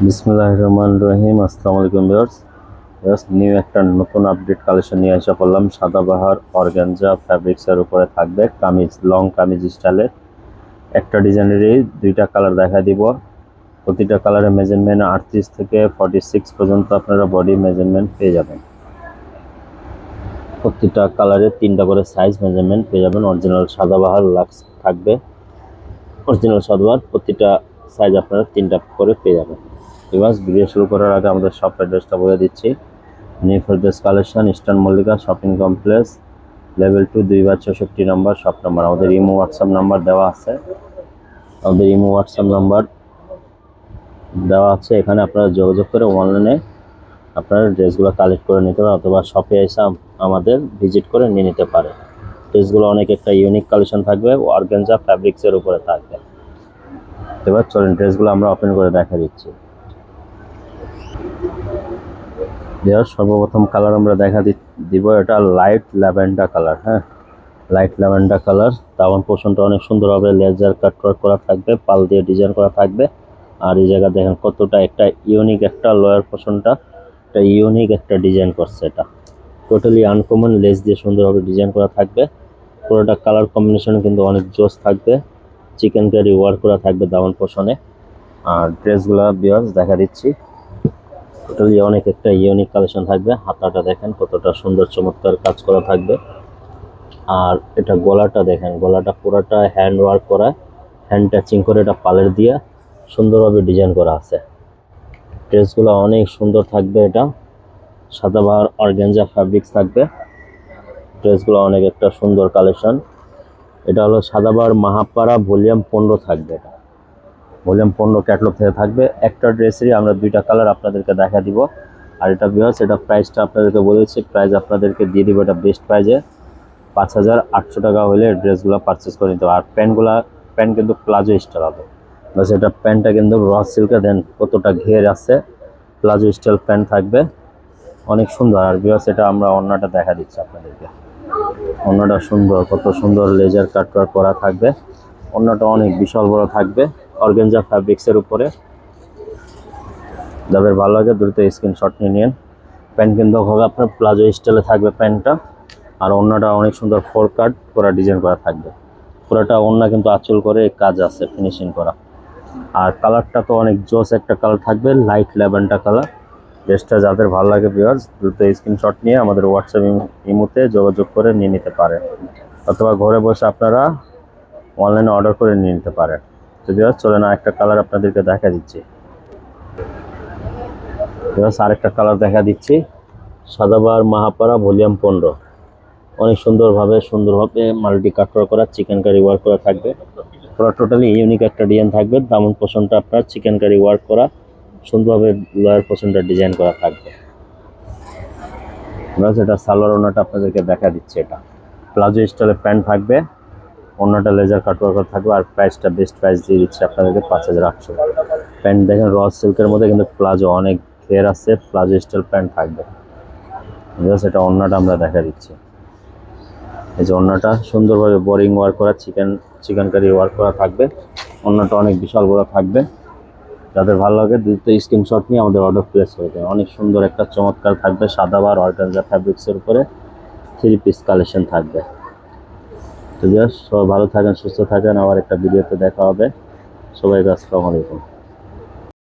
বিসমিল্লাহির রহমানির রহিম। আসসালামু আলাইকুম ভিউয়ার্স। নিউ একটা নতুন আপডেট কালেকশন নিয়ে এসে পড়লাম। সাদাবাহার অর্গানজা ফ্যাব্রিক্সের উপরে থাকবে কামিজ, লং কামিজ স্টাইলের একটা ডিজাইনেরই দুইটা কালার দেখা দিব। প্রতিটা কালারের মেজারমেন্ট 38 থেকে 46 পর্যন্ত আপনারা বডি মেজারমেন্ট পেয়ে যাবেন। প্রতিটা কালারের তিনটা করে সাইজ মেজারমেন্ট পেয়ে যাবেন। অরিজিনাল সাদাবাহার লাক্স থাকবে, অরিজিনাল সাদাবাহার প্রতিটা সাইজ আপনারা তিনটা করে পেয়ে যাবেন। এবার ভিডিও শুরু করার আগে আমাদের শপ অ্যাড্রেসটা বলে দিচ্ছি। New Ferdous collection, eastern Mallika shopping complex, level 2, 2/64 নম্বর শপ নাম্বার। আমাদের ইমো হোয়াটসঅ্যাপ নাম্বার দেওয়া আছে, এখানে আপনারা যোগাযোগ করে অনলাইনে আপনারা ড্রেসগুলো কালেক্ট করে নিতে পারেন অথবা শপে এসে আমাদের ভিজিট করে নিয়ে নিতে পারেন। ড্রেসগুলো অনেক একটা ইউনিক কালেকশন থাকবে, অর্গানজা ফ্যাব্রিক্সের উপরে থাকবে। এবার চলেন ড্রেসগুলো আমরা ওপেন করে দেখা দিচ্ছি। সর্বপ্রথম কালার আমরা দেখা দিব, এটা লাইট ল্যাভেন্ডার কালার। হ্যাঁ, লাইট ল্যাভেন্ডার কালার। দামান পোর্শনটা অনেক সুন্দর হবে, লেজার কাটওয়ার্ক করা থাকবে, পাল দিয়ে ডিজাইন করা থাকবে। আর এই জায়গা দেখেন কতটা একটা ইউনিক একটা লোয়ার পোর্শনটা একটা ইউনিক একটা ডিজাইন করছে। এটা টোটালি আনকমন, লেস দিয়ে সুন্দরভাবে ডিজাইন করা থাকবে। পুরোটা কালার কম্বিনেশন কিন্তু অনেক জোস থাকবে। চিকেন কারি ওয়ার্ক করা থাকবে দামান পোর্শনে। আর ড্রেসগুলো ভিউয়ার্স দেখা দিচ্ছি, টোটালি অনেক একটা ইউনিক কালেকশন থাকবে। হাতাটা দেখেন কতটা সুন্দর চমৎকার কাজ করা থাকবে। আর এটা গলাটা দেখেন, গলাটা পুরোটা হ্যান্ড ওয়ার্ক করা, হ্যান্ড টাচিং করে এটা পালের দিয়ে সুন্দরভাবে ডিজাইন করা আছে। ড্রেসগুলো অনেক সুন্দর থাকবে। এটা সাদাবাহার অর্গানজা ফ্যাব্রিক্স থাকবে। ড্রেসগুলো অনেক একটা সুন্দর কালেকশন। এটা হলো সাদাবাহার মাহাপাড়া ভলিউম 15 থাকবে। এটা ভলিউম 15 ক্যাটালগ থেকে থাকবে। একটা ড্রেসেরই আমরা দুইটা কালার আপনাদেরকে দেখা দিব। আর এটা ভিউয়ার্স, এটা প্রাইসটা আপনাদেরকে বলেছি, প্রাইস আপনাদেরকে দিয়ে দিব এটা বেস্ট প্রাইজে 5800 টাকা হলে ড্রেসগুলো পারচেস করে নিতে হবে। আর প্যান্ট কিন্তু প্লাজো স্টাইল হবে। বাস এটা প্যান্টটা কিন্তু র সিল্কে দেন কতটা ঘের আছে, প্লাজো স্টাইল প্যান্ট থাকবে, অনেক সুন্দর। আর ভিউয়ার্স, এটা আমরা ওড়নাটা দেখা দিচ্ছি আপনাদেরকে। ওড়নাটা সুন্দর, কত সুন্দর লেজার কাটওয়ার্ক করা থাকবে। ওড়নাটা অনেক বিশাল বড় থাকবে, অর্গানজা ফ্যাব্রিক্সের উপরে। যাদের ভালো লাগে দ্রুত স্ক্রিনশট নিয়ে নিন। প্যান্ট কিন্তু হবে আপনার প্লাজো স্টাইলে থাকবে প্যান্টটা। আর ওড়নাটা অনেক সুন্দর 4 কাট করা ডিজাইন করা থাকবে। পুরোটা ওড়না কিন্তু আঁচল করে কাজ আছে, ফিনিশিং করা। আর কালারটা তো অনেক জোস একটা কালার থাকবে, লাইট ল্যাভেন্ডার কালার। ড্রেসটা যাদের ভালো লাগে ভিউয়ার্স দ্রুত স্ক্রিনশট নিয়ে আমাদের হোয়াটসঅ্যাপ ইমোতে যোগাযোগ করে নিয়ে নিতে পারেন, অথবা ঘরে বসে আপনারা অনলাইনে অর্ডার করে নিয়ে নিতে পারেন। তো ভিউয়ার্স চলেন একটা কালার আপনাদেরকে দেখা দিচ্ছি। ভিউয়ার্স আরেকটা কালার দেখা দিচ্ছি, সাদাবাহার মাহাপাড়া ভলিউম 15। অনেক সুন্দরভাবে মাল্টি কাটওয়ার্ক করা, চিকেন কারি ওয়ার্ক করা থাকবে। পুরো টোটালি ইউনিক একটা ডিজাইন থাকবে। দামন পোর্শনটা আপনার চিকেন কারি ওয়ার্ক করা, সুন্দরভাবে লোয়ার পোর্শনটা ডিজাইন করা থাকবে। বাস এটা সালোয়ার ওড়নাটা আপনাদেরকে দেখা দিচ্ছে। এটা প্লাজো স্টাইলের প্যান্ট থাকবে, ওড়নাটা লেজার কাটওয়ার্ক করা থাকবে। আর প্রাইসটা বেস্ট প্রাইস দিয়ে দিচ্ছে আপনাদেরকে 5800। প্যান্ট দেখেন র সিল্কের মধ্যে কিন্তু প্লাজো অনেক ঘের আছে, প্লাজো স্টাইল প্যান্ট থাকবে। বাস এটা ওড়নাটা আমরা দেখা দিচ্ছি। এই যে ওড়নাটা সুন্দরভাবে বোরিং ওয়ার্ক করা, চিকেন কারি ওয়ার্ক করা থাকবে। ওড়নাটা অনেক বিশাল বড় থাকবে। যাদের ভালো লাগে দ্রুত স্ক্রিনশট নিয়ে আমাদের অর্ডার প্লেস করে দেয়। অনেক সুন্দর একটা চমৎকার থাকবে, সাদাবাহার অর্গানজা ফ্যাব্রিক্সের উপরে 3 পিস কালেকশন থাকবে। তো সবাই ভালো থাকেন, সুস্থ থাকেন। আবার একটা ভিডিওতে দেখা হবে। সবাইকে আসসালামু আলাইকুম।